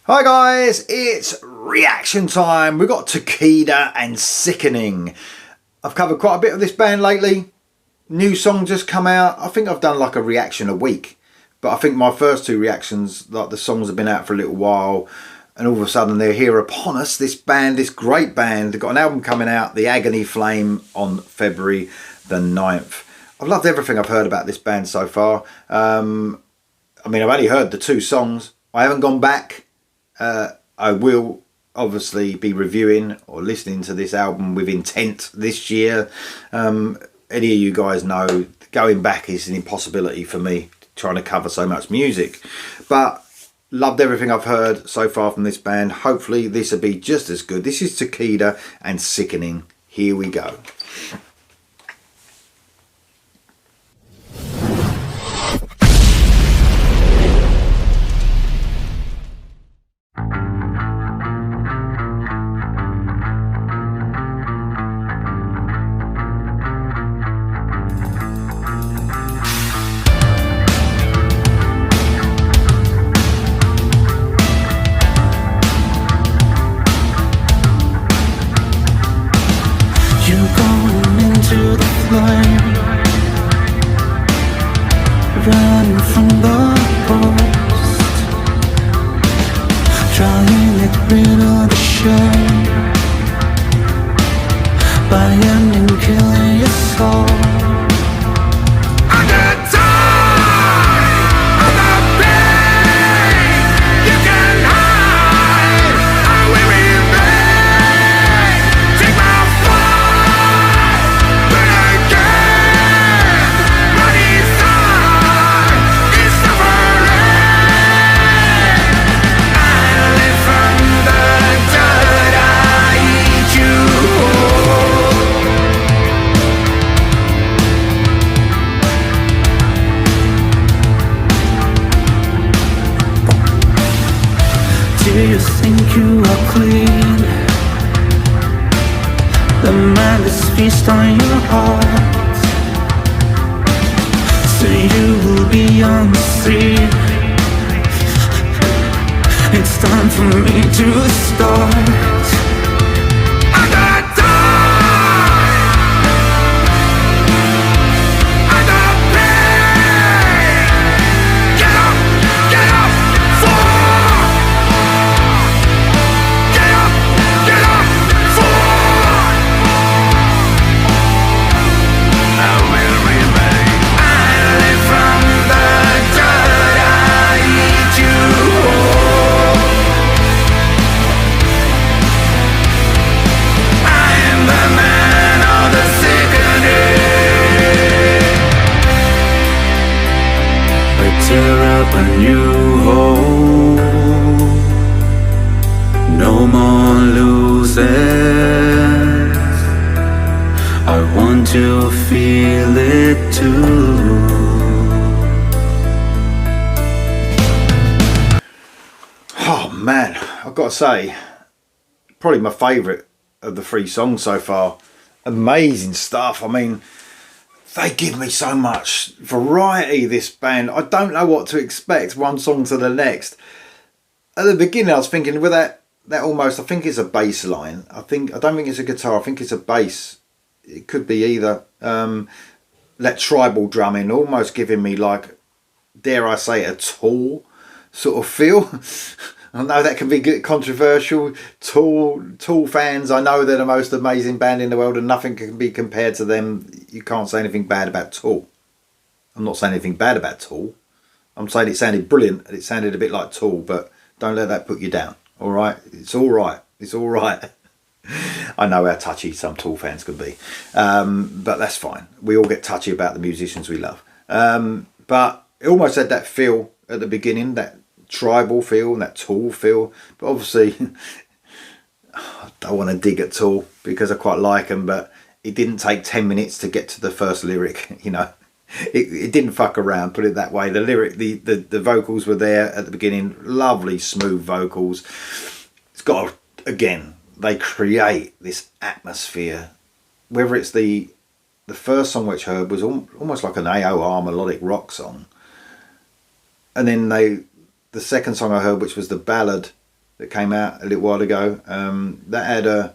Hi guys, it's reaction time. We've got Takida and Sickening. I've covered quite a bit of this band lately. New song just come out. I think I've done like a reaction a week. But I think my first two reactions, like the songs have been out for a little while. And all of a sudden they're here upon us. This band, this great band. They've got an album coming out, The Agony Flame, on February the 9th. I've loved everything I've heard about this band so far. I mean, I've only heard the two songs. I haven't gone back. I will obviously be reviewing or listening to this album with intent this year. Any of you guys know going back is an impossibility for me, trying to cover so much music. But loved everything I've heard so far from this band. Hopefully this will be just as good. This is Takida and Sickening. Here we go. Running from the ghost, trying to get rid of the shame by ending killing your soul. Do you think you are clean? The madness feast on your heart, so you will be on the scene. It's time for me to start. Tear up a new hole, no more losers. I want to feel it too. Oh man, I've got to say, probably my favourite of the three songs so far. Amazing stuff. I mean, they give me so much variety, this band. I don't know what to expect one song to the next. At the beginning I was thinking, with that almost, I think it's a bass line. I don't think it's a guitar, I think it's a bass. It could be either. That tribal drumming almost giving me, like, dare I say, a Tool sort of feel. I know that can be controversial. Tool fans, I know they're the most amazing band in the world and nothing can be compared to them. You can't say anything bad about Tool. I'm not saying anything bad about Tool. I'm saying it sounded brilliant and it sounded a bit like Tool, but don't let that put you down, alright? It's alright. It's alright. I know how touchy some Tool fans could be. But that's fine. We all get touchy about the musicians we love. But it almost had that feel at the beginning, that tribal feel and that Tool feel, but obviously I don't want to dig at Tool because I quite like them, but it didn't take 10 minutes to get to the first lyric, you know. It didn't fuck around, put it that way. The lyric, the vocals were there at the beginning, lovely smooth vocals. It's got, again, they create this atmosphere. Whether it's the first song which I heard was almost like an AOR melodic rock song, and then the second song I heard, which was the ballad, that came out a little while ago. That had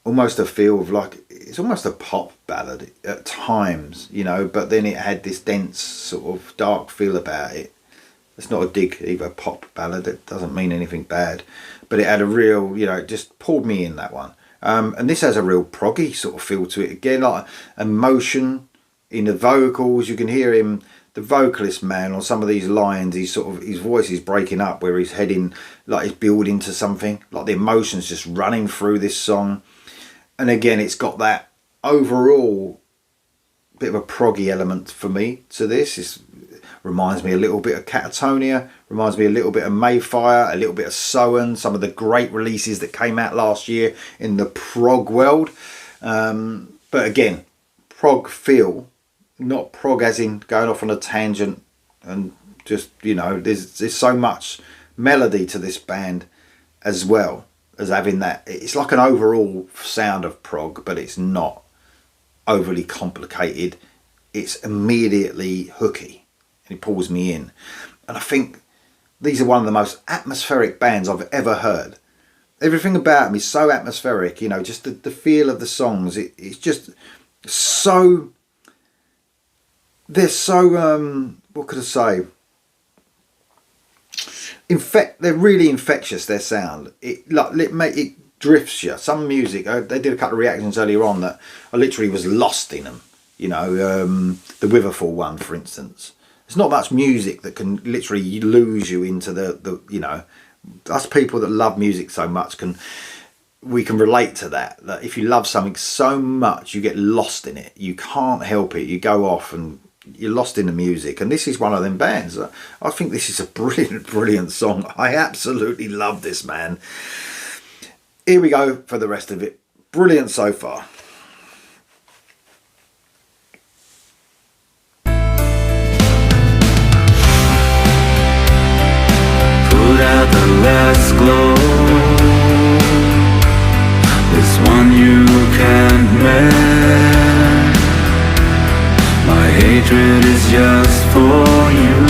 almost a feel of like, it's almost a pop ballad at times, you know, but then it had this dense sort of dark feel about it. It's not a dig either, pop ballad, it doesn't mean anything bad, but it had a real, you know, it just pulled me in, that one. And this has a real proggy sort of feel to it again, like emotion in the vocals. You can hear him, the vocalist man, on some of these lines, he's sort of, his voice is breaking up where he's heading, like he's building to something, like the emotions just running through this song. And again, it's got that overall bit of a proggy element for me to this. It reminds me a little bit of Catatonia, reminds me a little bit of Mayfire, a little bit of Soen, some of the great releases that came out last year in the prog world. But again, prog feel, not prog as in going off on a tangent and just, you know, there's so much melody to this band as well as having that. It's like an overall sound of prog, but it's not overly complicated. It's immediately hooky and it pulls me in. And I think these are one of the most atmospheric bands I've ever heard. Everything about them is so atmospheric, you know, just the feel of the songs. It's just so, they're so, what could I say? They're really infectious, their sound. It drifts you. Some music, they did a couple of reactions earlier on that I literally was lost in them. You know, the Witherfall one, for instance. There's not much music that can literally lose you into the you know, us people that love music so much we can relate to that if you love something so much, you get lost in it. You can't help it. You go off and you're lost in the music, and this is one of them bands. I think this is a brilliant song. I absolutely love this, man. Here we go for the rest of it. Brilliant so far. Put out the last glow. This one you can't mend. My hatred is just for you.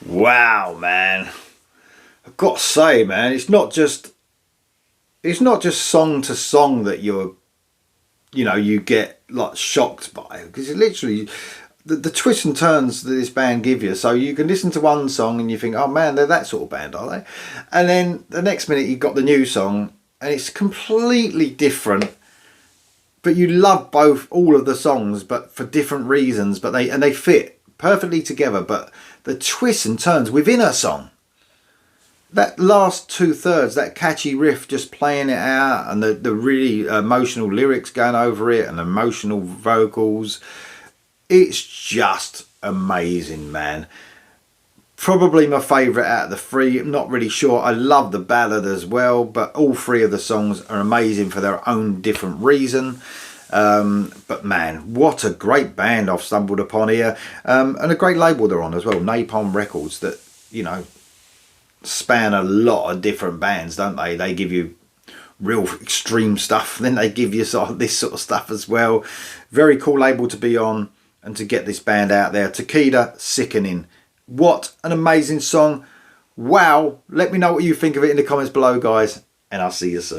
Wow, man. I've got to say, man, it's not just song to song that you get like shocked by, because it literally the twists and turns that this band give you. So you can listen to one song and you think, oh man, they're that sort of band, are they? And then the next minute you've got the new song and it's completely different, but you love all of the songs, but for different reasons, but they fit perfectly together. But the twists and turns within a song that last 2/3, that catchy riff, just playing it out, and the really emotional lyrics going over it, and emotional vocals, it's just amazing, man. Probably my favourite out of the three. I'm not really sure. I love the ballad as well, but all three of the songs are amazing for their own different reason. But man, what a great band I've stumbled upon here, and a great label they're on as well, Napalm Records, that, you know, span a lot of different bands, don't they? They give you real extreme stuff, then they give you sort of this sort of stuff as well. Very cool label to be on and to get this band out there. Takida, Sickening. What an amazing song. Wow. Let me know what you think of it in the comments below, guys, and I'll see you soon.